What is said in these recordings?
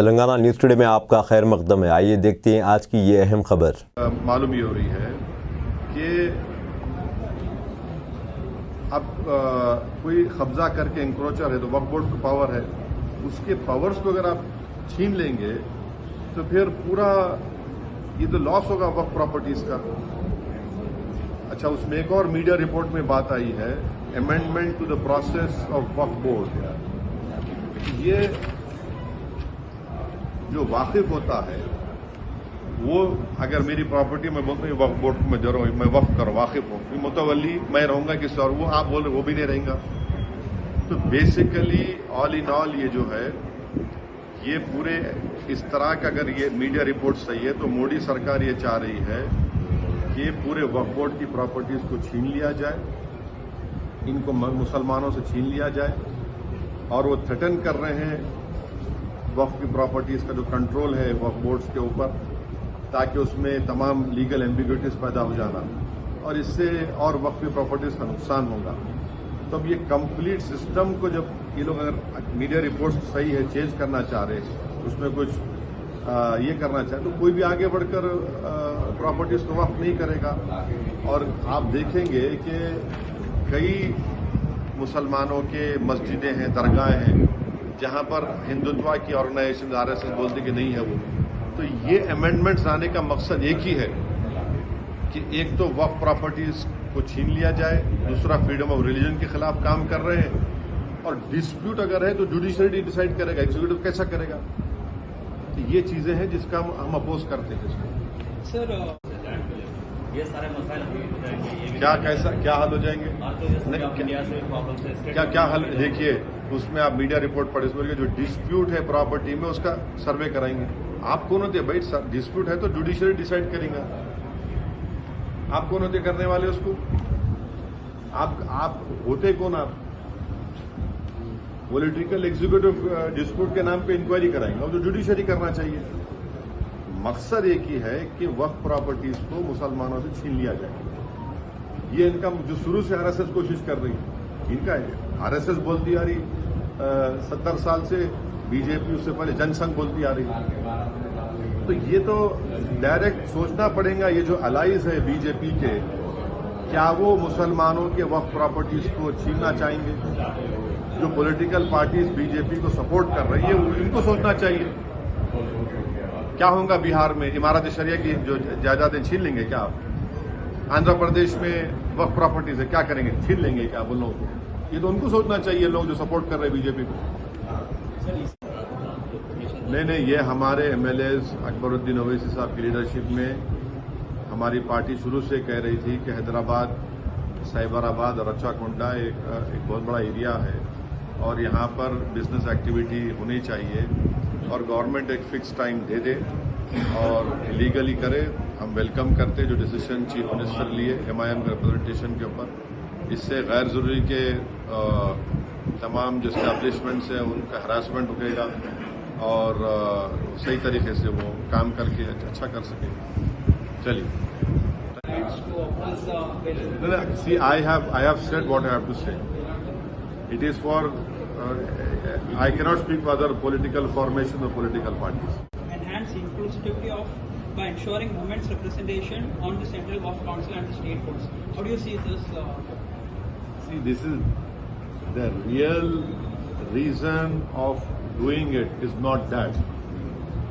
Telangana news today میں آپ کا خیر مقدم ہے. آئیے دیکھتے ہیں آج کی یہ اہم خبر. معلوم یہ ہو رہی ہے کہ اب کوئی قبضہ کر کے انکروچر ہے تو وقف بورڈ کو پاور ہے، اس کے پاورز کو اگر آپ چھین لیں گے تو پھر پورا یہ تو لاس ہوگا وقف پراپرٹیز کا. اچھا، اس میں ایک اور میڈیا رپورٹ میں بات آئی ہے، amendment to the process of Waqf board. یہ جو واقف ہوتا ہے وہ اگر میری پراپرٹی میں بولتا ہوں وقف بورڈ کو میں دے رہا ہوں، میں وقف کروں، واقف ہوں، متولی میں رہوں گا کسی اور، وہ آپ بول رہے وہ بھی نہیں رہیں گا. تو بیسیکلی آل ان آل یہ جو ہے یہ پورے اس طرح کا اگر یہ میڈیا رپورٹ صحیح ہے تو موڈی سرکار یہ چاہ رہی ہے کہ پورے وقف بورڈ کی پراپرٹیز کو چھین لیا جائے، ان کو مسلمانوں سے چھین لیا جائے، اور وہ تھریٹن کر رہے ہیں وقف کی پراپرٹیز کا جو کنٹرول ہے وقف بورڈز کے اوپر، تاکہ اس میں تمام لیگل ایمبیگوٹیز پیدا ہو جانا اور اس سے اور وقف کی پراپرٹیز کا نقصان ہوگا. تو اب یہ کمپلیٹ سسٹم کو جب یہ لوگ اگر میڈیا رپورٹس صحیح ہے چینج کرنا چاہ رہے ہیں، اس میں کچھ یہ کرنا چاہے تو کوئی بھی آگے بڑھ کر پراپرٹیز کو وقف نہیں کرے گا. اور آپ دیکھیں گے کہ کئی مسلمانوں کے مسجدیں ہیں، درگاہیں ہیں جہاں پر ہندوتوا کی آرگنائزیشن RSS بولتی کہ نہیں ہے وہ. تو یہ امینڈمنٹس آنے کا مقصد ایک ہی ہے کہ ایک تو وقف پراپرٹیز کو چھین لیا جائے، دوسرا فریڈم آف ریلیجن کے خلاف کام کر رہے ہیں، اور ڈسپیوٹ اگر ہے تو جوڈیشری ڈیسائیڈ کرے گا، ایگزیکٹو کیسا کرے گا. تو یہ چیزیں ہیں جس کا ہم اپوز کرتے ہیں. سر یہ سارے مسائل کیا حل ہو جائیں گے؟ کیا حل؟ دیکھیے اس میں آپ میڈیا رپورٹ پڑھے، اس میں جو ڈسپیوٹ ہے پراپرٹی میں اس کا سروے کرائیں گے. آپ کون ہوتے ہیں بھائی؟ ڈسپیوٹ ہے تو جوڈیشری ڈیسائیڈ کریں گا. آپ کون ہوتے کرنے والے اس کو؟ آپ ہوتے کون؟ آپ پولیٹیکل ایگزیکٹو ڈسپیوٹ کے نام پہ انکوائری کرائیں گے، اور جو جوڈیشری کرنا چاہیے. مقصد ایک ہی ہے کہ وقف پراپرٹیز کو مسلمانوں سے چھین لیا جائے. یہ ان کا جو شروع سے RSS کوشش کر رہی ہے، ان کا ہے. RSS بولتی آ رہی 70 سال سے، BJP اس سے پہلے جن سنگھ بولتی آ رہی. تو یہ تو ڈائریکٹ سوچنا پڑے گا، یہ جو الائز ہے BJP کے، کیا وہ مسلمانوں کے وقف پراپرٹیز کو چھیننا چاہیں گے؟ جو پولیٹیکل پارٹیز BJP کو سپورٹ کر رہی ہے ان کو سوچنا چاہیے. کیا ہوگا بہار میں امارت شریعہ کی جو جائیدادیں چھین لیں گے کیا آپ؟ آندھرا پردیش میں وقف پراپرٹیز ہے، کیا کریں گے؟ چھین لیں گے کیا آپ ان لوگوں کو؟ یہ تو ان کو سوچنا چاہیے، لوگ جو سپورٹ کر رہے ہیں BJP کو. نہیں، یہ ہمارے MLAs اکبر الدین اویسی صاحب کی لیڈرشپ میں ہماری پارٹی شروع سے کہہ رہی تھی کہ حیدرآباد، سائبر آباد اور رچا کونڈا ایک بہت بڑا ایریا ہے اور یہاں پر بزنس ایکٹیویٹی ہونی چاہیے، اور گورنمنٹ ایک فکس ٹائم دے دے اور لیگلی کرے. ہم ویلکم کرتے جو ڈیسیشن چیف منسٹر لیے MIM کے ریپرزنٹیشن کے اوپر. اس سے غیر ضروری کے تمام جو اسٹیبلشمنٹس ہیں ان کا ہراسمنٹ رکے گا اور صحیح طریقے سے وہ کام کر کے اچھا کر سکے. چلیے. See, I have said what I have to say. It is for I cannot speak for other political formations or political parties. Enhance inclusivity by ensuring women's representation on the Central Waqf Council and the state boards. How do you see this? See, this is the real reason of doing it is not that.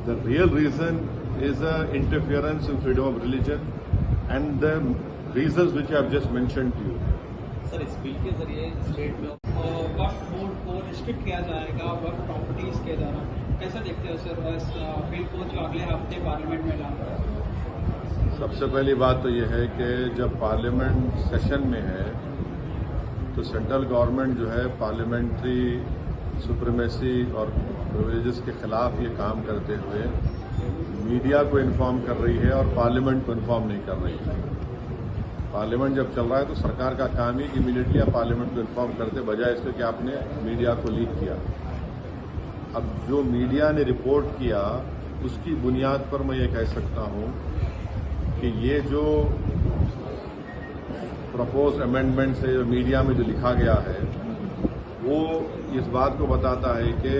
The real reason is interference in freedom of religion and the reasons which I have just mentioned to you. سر اس بل کے ذریعے state میں وقف board کو restrict کیا جائے گا وقف properties کے دوران، کیسا دیکھتے ہو سر اس بل کو جو اگلے ہفتے پارلیمنٹ میں لانا ہے؟ سب سے پہلی بات تو یہ ہے کہ جب پارلیمنٹ سیشن میں ہے تو سینٹرل گورنمنٹ جو ہے پارلیمنٹری سپریمیسی اور پروویجز کے خلاف یہ کام کرتے ہوئے میڈیا کو انفارم کر رہی ہے اور پارلیمنٹ کو انفارم نہیں کر رہی ہے. پارلیمنٹ جب چل رہا ہے تو سرکار کا کام ہی امیڈیٹلی آپ پارلیمنٹ کو انفارم کرتے، بجائے اس کے کہ آپ نے میڈیا کو لیک کیا. اب جو میڈیا نے رپورٹ کیا اس کی بنیاد پر میں یہ کہہ سکتا ہوں کہ یہ جو پرپوز امینڈمنٹ سے جو میڈیا میں جو لکھا گیا ہے وہ اس بات کو بتاتا ہے کہ